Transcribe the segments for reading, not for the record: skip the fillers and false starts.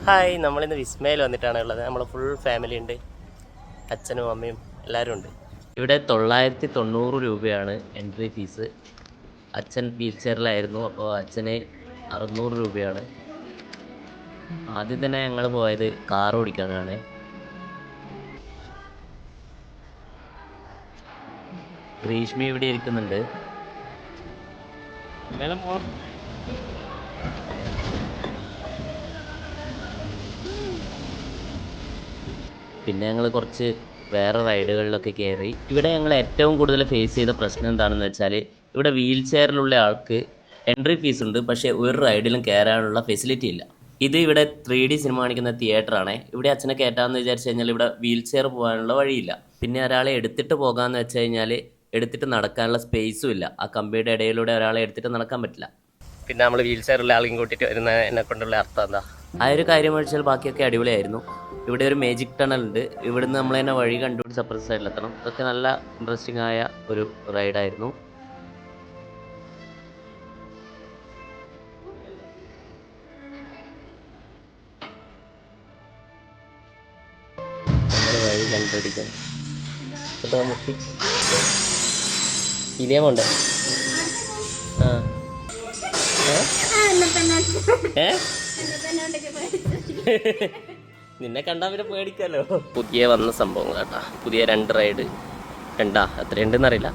Hi, നമ്മളിന്ന് വിസ്മയിൽ വന്നിട്ടാണ് ഉള്ളത്. നമ്മൾ ഫുൾ ഫാമിലി ഉണ്ട്, അച്ഛനും അമ്മയും എല്ലാവരും ഉണ്ട്. ഇവിടെ 990 രൂപയാണ് എൻട്രി ഫീസ്. അച്ഛൻ വീൽ ചെയറിലായിരുന്നു, അപ്പോൾ അച്ഛന് 600 രൂപയാണ്. ആദ്യം തന്നെ ഞങ്ങൾ പോയത് കാർ ഓടിക്കാനാണ്. ഗ്രീഷ്മി ഇവിടെ ഇരിക്കുന്നുണ്ട്. പിന്നെ ഞങ്ങൾ കുറച്ച് വേറെ റൈഡുകളിലൊക്കെ കയറി. ഇവിടെ ഞങ്ങൾ ഏറ്റവും കൂടുതൽ ഫേസ് ചെയ്ത പ്രശ്നം എന്താണെന്ന് വെച്ചാൽ, ഇവിടെ വീൽ ചെയറിലുള്ള ആൾക്ക് എൻട്രി ഫീസ് ഉണ്ട്, പക്ഷേ ഒരു റൈഡിലും കയറാനുള്ള ഫെസിലിറ്റി ഇല്ല. ഇത് ഇവിടെ 3D സിനിമ കാണിക്കുന്ന തിയേറ്ററാണ്. ഇവിടെ അച്ഛനെ കയറ്റാമെന്ന് വിചാരിച്ചു കഴിഞ്ഞാൽ ഇവിടെ വീൽ ചെയർ പോകാനുള്ള വഴിയില്ല. പിന്നെ ഒരാളെ എടുത്തിട്ട് പോകാമെന്ന് വെച്ച് കഴിഞ്ഞാൽ എടുത്തിട്ട് നടക്കാനുള്ള സ്പേസും ഇല്ല. ആ കമ്പിയുടെ ഇടയിലൂടെ ഒരാളെ എടുത്തിട്ട് നടക്കാൻ പറ്റില്ല. പിന്നെ നമ്മൾ വീൽ ചെയറുള്ള ആളെയും കൂട്ടിയിട്ട് വരുന്ന എന്നെ കൊണ്ടുള്ള അർത്ഥം എന്താ? ആ ഒരു കാര്യം വെച്ചാൽ ബാക്കിയൊക്കെ അടിപൊളിയായിരുന്നു. ഇവിടെ ഒരു മേജിക് ടണൽ ഉണ്ട്. ഇവിടുന്ന് നമ്മൾ തന്നെ വഴി കണ്ടുപിടിച്ച് അപ്പുറത്തെ സൈഡിലെത്തണം. ഇതൊക്കെ നല്ല ഇൻട്രസ്റ്റിംഗ് ആയ ഒരു റൈഡായിരുന്നു. വഴി കണ്ടുപിടിക്കാൻ ഇതേ പോണ്ടേ? ആ നിന്നെ കണ്ടാൽ പിന്നെ പേടിക്കാലോ. പുതിയ വന്ന സംഭവം കേട്ടാ, പുതിയ 2 റൈഡ്. എത്രയുണ്ടെന്ന് അറിയില്ല.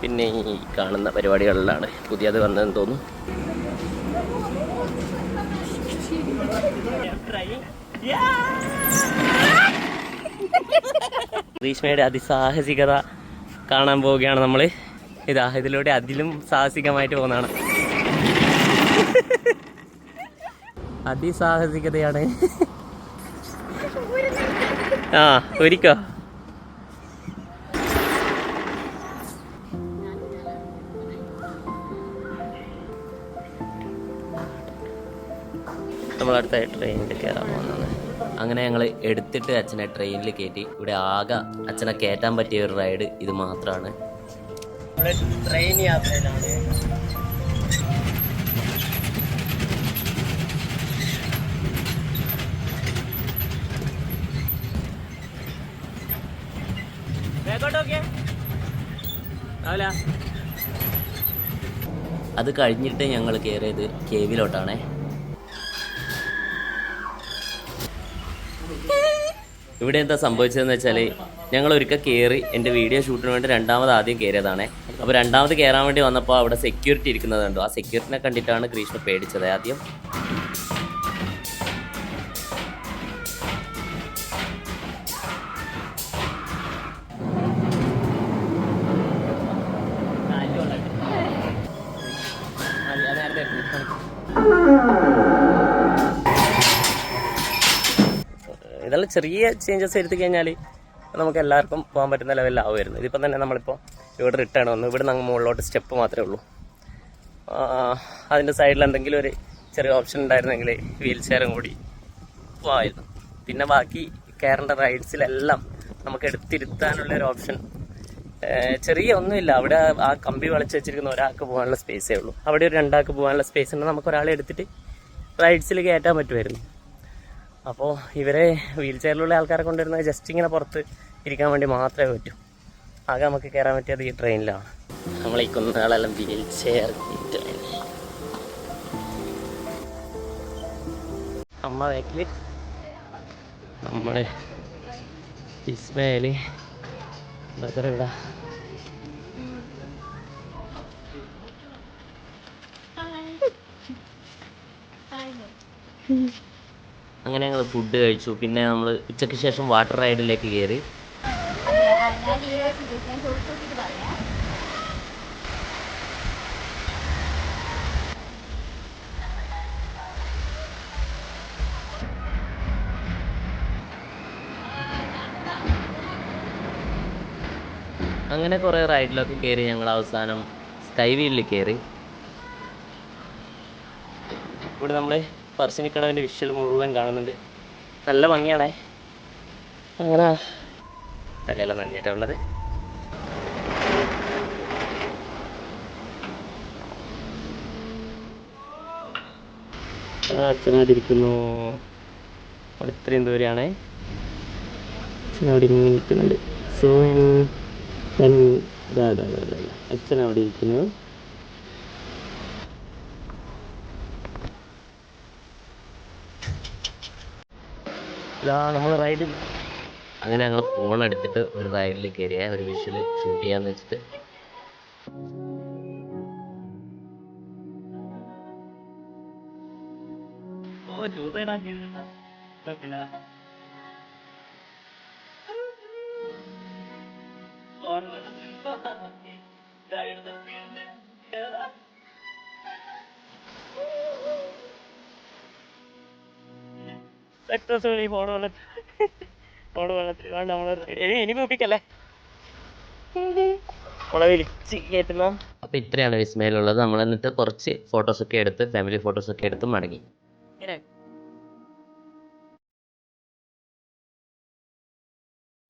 പിന്നെ ഈ കാണുന്ന പരിപാടികളിലാണ് പുതിയത് വന്നതെന്ന് തോന്നുന്നു. ഗ്രീഷ്മയുടെ അതിസാഹസികത കാണാൻ പോവുകയാണ് നമ്മൾ. ഇതിലൂടെ അതിലും സാഹസികമായിട്ട് പോകുന്നതാണ്. അതിസാഹസികതയാണ്. ആ ഒരിക്കോ നമ്മളടുത്ത ട്രെയിനിൽ കയറാൻ പോകുന്നത്. അങ്ങനെ ഞങ്ങൾ എടുത്തിട്ട് അച്ഛനെ ട്രെയിനിൽ കയറ്റി. ഇവിടെ ആകെ അച്ഛനെ കയറ്റാൻ പറ്റിയ ഒരു റൈഡ് ഇത് മാത്രമാണ്. ട്രെയിൻ യാത്രയിലാണ്. അത് കഴിഞ്ഞിട്ട് ഞങ്ങൾ കയറിയത് കേവിലോട്ടാണേ. ഇവിടെ എന്താ സംഭവിച്ചതെന്ന് വെച്ചാൽ, ഞങ്ങൾ ഒരിക്കൽ കയറി എൻ്റെ വീഡിയോ ഷൂട്ടിന് വേണ്ടി ആദ്യം കയറിയതാണേ. അപ്പോൾ രണ്ടാമത് കയറാൻ വേണ്ടി വന്നപ്പോൾ അവിടെ സെക്യൂരിറ്റി ഇരിക്കുന്നത് കണ്ടു. ആ സെക്യൂരിറ്റിനെ കണ്ടിട്ടാണ് ഗ്രീഷ്മ പേടിച്ചത് ആദ്യം. ഇതെല്ലാം ചെറിയ ചേഞ്ചസ് എടുത്തു കഴിഞ്ഞാൽ നമുക്ക് എല്ലാവർക്കും പോകാൻ പറ്റുന്ന ലെവലിലാവുമായിരുന്നു. ഇതിപ്പം തന്നെ നമ്മളിപ്പോൾ ഇവിടെ റിട്ടേൺ വന്നു. ഇവിടെ നിന്ന് മുകളിലോട്ട് സ്റ്റെപ്പ് മാത്രമേ ഉള്ളൂ. അതിൻ്റെ സൈഡിൽ എന്തെങ്കിലും ഒരു ചെറിയ ഓപ്ഷൻ ഉണ്ടായിരുന്നെങ്കിൽ വീൽ ചെയറും കൂടി പോകാമായിരുന്നു. പിന്നെ ബാക്കി കയറേണ്ട റൈഡ്സിലെല്ലാം നമുക്ക് എടുത്തിരുത്താനുള്ളൊരു ഓപ്ഷൻ ചെറിയ ഒന്നുമില്ല. അവിടെ ആ കമ്പി വളച്ച് വെച്ചിരിക്കുന്ന ഒരാൾക്ക് പോകാനുള്ള സ്പേസേ ഉള്ളൂ. അവിടെ ഒരു 2 ആൾക്ക് പോകാനുള്ള സ്പേസ് ഉണ്ട്. നമുക്ക് ഒരാളെ എടുത്തിട്ട് റൈഡ്സിൽ കയറ്റാൻ പറ്റുമായിരുന്നു. അപ്പോൾ ഇവരെ വീൽ ചെയറിലുള്ള ആൾക്കാരെ കൊണ്ടുവരുന്നത് ജസ്റ്റ് ഇങ്ങനെ പുറത്ത് ഇരിക്കാൻ വേണ്ടി മാത്രമേ പറ്റൂ. ആകെ നമുക്ക് കയറാൻ പറ്റിയത് ഈ ട്രെയിനിലാണ്. നമ്മൾ ഈ കുന്നകളെല്ലാം വീൽ ചെയർ ട്രെയിൻ. അമ്മ ബാക്കിൽ, നമ്മളെ ഇസ്മയിൽ ബ്രദർ ഇവിടെ. അങ്ങനെ ഞങ്ങൾ ഫുഡ് കഴിച്ചു. പിന്നെ നമ്മൾ ഉച്ചയ്ക്ക് ശേഷം വാട്ടർ റൈഡിലേക്ക് കയറി. അങ്ങനെ കുറേ റൈഡിലൊക്കെ കയറി ഞങ്ങൾ അവസാനം സ്കൈ വീലിൽ കയറി. ഇവിടെ നമ്മൾ പറശ്ശിനിക്കടവിൻ്റെ വിഷ്വൽ മുഴുവൻ കാണുന്നുണ്ട്. നല്ല ഭംഗിയാണേ. അങ്ങനെ തലയെല്ലാം നനഞ്ഞിട്ടുള്ളത്. അച്ഛനാതിരിക്കുന്നു. അവിടെ ഇത്രയും ദൂരെയാണേ. അച്ഛൻ അവിടെ ഇങ്ങനെ നിൽക്കുന്നുണ്ട്. സോ അച്ഛൻ അവിടെ ഇരിക്കുന്നു. ഇതാ നമ്മൾ റൈഡിൽ അങ്ങനെ ഞങ്ങൾ ഫോൺ എടുത്തിട്ട് ഒരു റൈഡിൽ കയറിയ ഒരു വിഷ്വൽ ഷൂട്ട് ചെയ്യാന്ന് വെച്ചിട്ട്. സക്സസ്ഫുള്ളി ഫോൺ വെള്ളത്തിൽ നമ്മൾ ഇനി നോക്കിക്കല്ലേ വിളിച്ച് കയറ്റുന്ന. അപ്പോൾ ഇത്രയാണ് വിസ്മയിലുള്ളത്. നമ്മൾ എന്നിട്ട് കുറച്ച് ഫോട്ടോസൊക്കെ എടുത്ത് ഫാമിലി ഫോട്ടോസൊക്കെ എടുത്ത് മടങ്ങി.